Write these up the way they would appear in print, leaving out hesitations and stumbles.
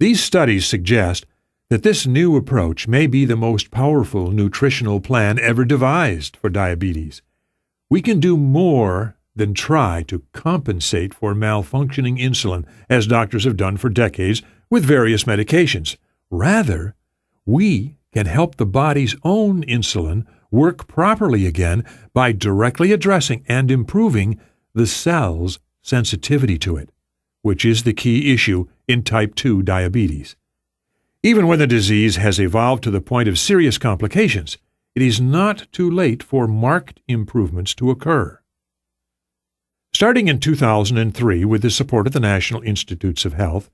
These studies suggest that this new approach may be the most powerful nutritional plan ever devised for diabetes. We can do more than try to compensate for malfunctioning insulin, as doctors have done for decades with various medications. Rather, we can help the body's own insulin work properly again by directly addressing and improving the cell's sensitivity to it, which is the key issue in type 2 diabetes. Even when the disease has evolved to the point of serious complications, it is not too late for marked improvements to occur. Starting in 2003, with the support of the National Institutes of Health,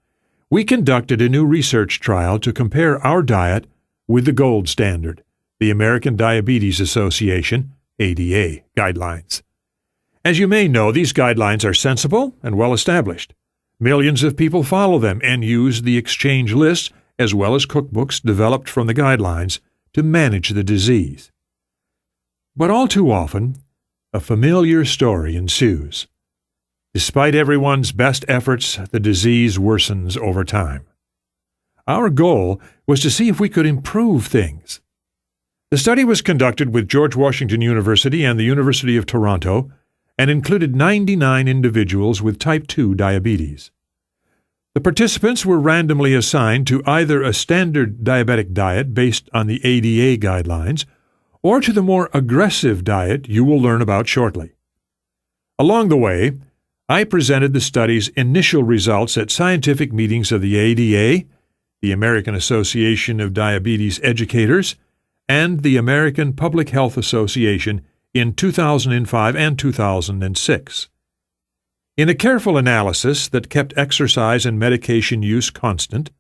we conducted a new research trial to compare our diet with the gold standard, the American Diabetes Association, ADA, guidelines. As you may know, these guidelines are sensible and well established. Millions of people follow them and use the exchange lists as well as cookbooks developed from the guidelines to manage the disease. But all too often, a familiar story ensues. Despite everyone's best efforts, the disease worsens over time. Our goal was to see if we could improve things. The study was conducted with George Washington University and the University of Toronto and included 99 individuals with type 2 diabetes. The participants were randomly assigned to either a standard diabetic diet based on the ADA guidelines or to the more aggressive diet you will learn about shortly. Along the way, I presented the study's initial results at scientific meetings of the ADA, the American Association of Diabetes Educators, and the American Public Health Association in 2005 and 2006. In a careful analysis that kept exercise and medication use constant,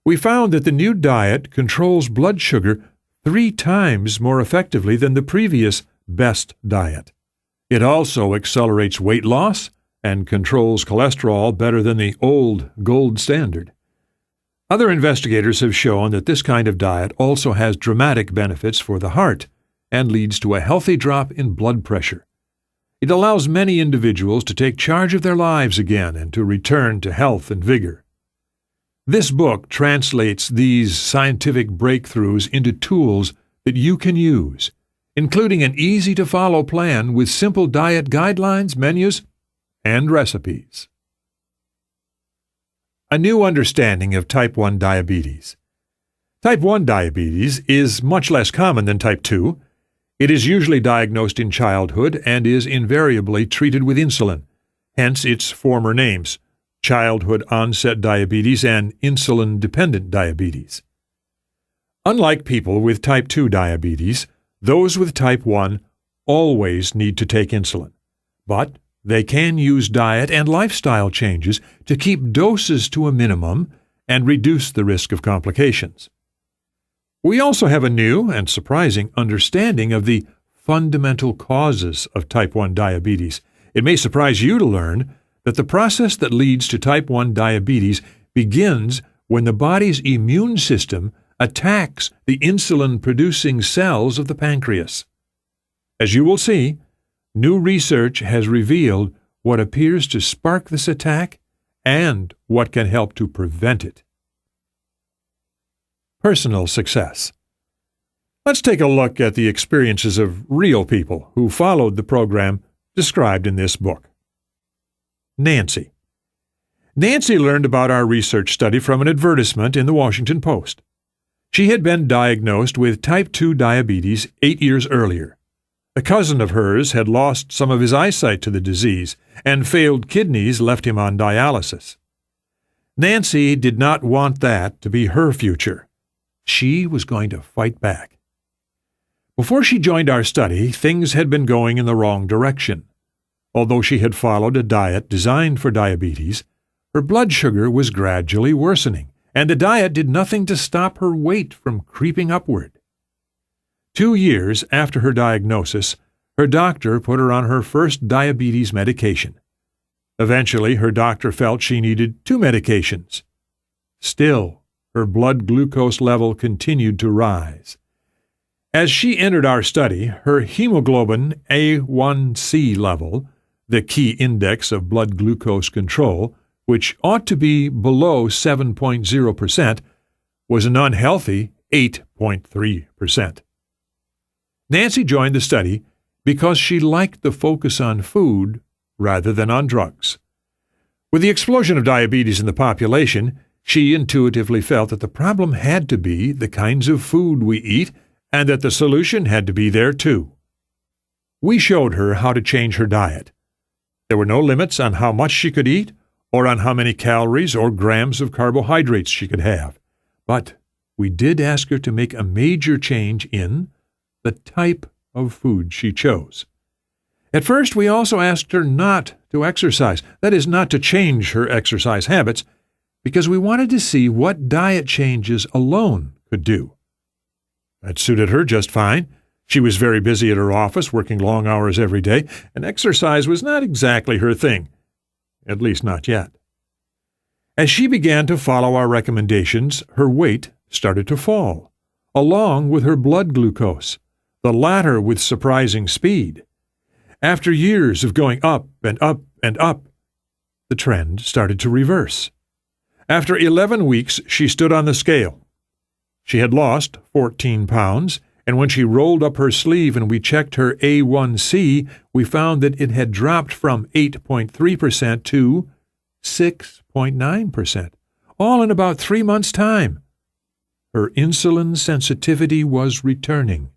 we found that the new diet controls blood sugar 3 times more effectively than the previous best diet. It also accelerates weight loss and controls cholesterol better than the old gold standard. Other investigators have shown that this kind of diet also has dramatic benefits for the heart and leads to a healthy drop in blood pressure. It allows many individuals to take charge of their lives again and to return to health and vigor. This book translates these scientific breakthroughs into tools that you can use, including an easy-to-follow plan with simple diet guidelines, menus, and recipes. A new understanding of type 1 diabetes. Type 1 diabetes is much less common than type 2. It is usually diagnosed in childhood and is invariably treated with insulin, hence its former names, childhood-onset diabetes and insulin-dependent diabetes. Unlike people with type 2 diabetes, those with type 1 always need to take insulin, but they can use diet and lifestyle changes to keep doses to a minimum and reduce the risk of complications. We also have a new and surprising understanding of the fundamental causes of type 1 diabetes. It may surprise you to learn that the process that leads to type 1 diabetes begins when the body's immune system attacks the insulin-producing cells of the pancreas. As you will see, new research has revealed what appears to spark this attack and what can help to prevent it. Personal success. Let's take a look at the experiences of real people who followed the program described in this book. Nancy. Nancy learned about our research study from an advertisement in the Washington Post. She had been diagnosed with type 2 diabetes 8 years earlier. A cousin of hers had lost some of his eyesight to the disease, and failed kidneys left him on dialysis. Nancy did not want that to be her future. She was going to fight back. Before she joined our study, things had been going in the wrong direction. Although she had followed a diet designed for diabetes, her blood sugar was gradually worsening, and the diet did nothing to stop her weight from creeping upward. 2 years after her diagnosis, her doctor put her on her first diabetes medication. Eventually, her doctor felt she needed 2 medications. Still, her blood glucose level continued to rise. As she entered our study, her hemoglobin A1C level, the key index of blood glucose control, which ought to be below 7.0%, was an unhealthy 8.3%. Nancy joined the study because she liked the focus on food rather than on drugs. With the explosion of diabetes in the population, she intuitively felt that the problem had to be the kinds of food we eat and that the solution had to be there too. We showed her how to change her diet. There were no limits on how much she could eat or on how many calories or grams of carbohydrates she could have. But we did ask her to make a major change in the type of food she chose. At first, we also asked her not to exercise, that is, not to change her exercise habits, because we wanted to see what diet changes alone could do. That suited her just fine. She was very busy at her office, working long hours every day, and exercise was not exactly her thing, at least not yet. As she began to follow our recommendations, her weight started to fall, along with her blood glucose, the latter with surprising speed. After years of going up and up and up, the trend started to reverse. After 11 weeks, she stood on the scale. She had lost 14 pounds, and when she rolled up her sleeve and we checked her A1C, we found that it had dropped from 8.3% to 6.9%, all in about 3 months' time. Her insulin sensitivity was returning.